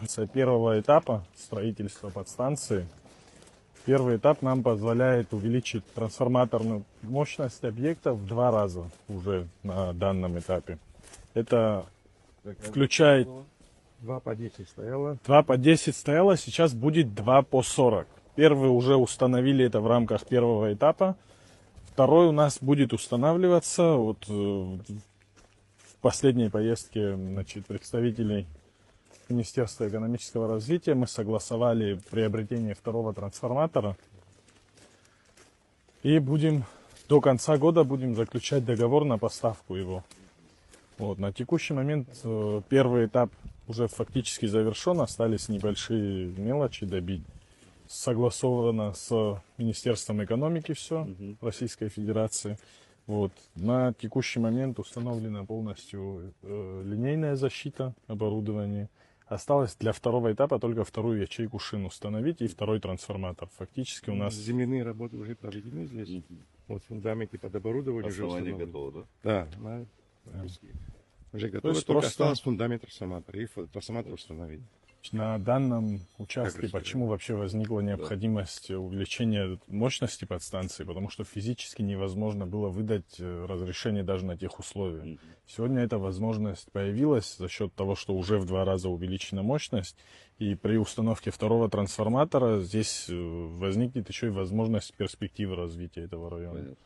С первого этапа строительства подстанции. Первый этап нам позволяет увеличить трансформаторную мощность объекта в 2 раза уже на данном этапе. Это включает 2 по 10 стояло. 2 по 10 стояло, сейчас будет 2 по 40. Первый уже установили это в рамках первого этапа. Второй у нас будет устанавливаться вот в последней поездке, значит, представителей Министерства экономического развития. Мы согласовали приобретение второго трансформатора. И будем до конца года будем заключать договор на поставку его. Вот, на текущий момент первый этап уже фактически завершен. Остались небольшие мелочи добить. Согласовано с Министерством экономики все Российской Федерации. Вот. На текущий момент установлена полностью линейная защита оборудования. Осталось для второго этапа только вторую ячейку шин установить и второй трансформатор. Фактически у нас... Земляные работы уже проведены здесь. Вот фундаменты под оборудование уже установлены. Готово, да? Да, уже готово. Только просто... осталось фундамент трансформатора. И трансформатор установить. На данном участке почему вообще возникла необходимость увеличения мощности подстанции? Потому что физически невозможно было выдать разрешение даже на тех условиях. Сегодня эта возможность появилась за счет того, что уже в 2 раза увеличена мощность. И при установке второго трансформатора здесь возникнет еще и возможность перспективы развития этого района.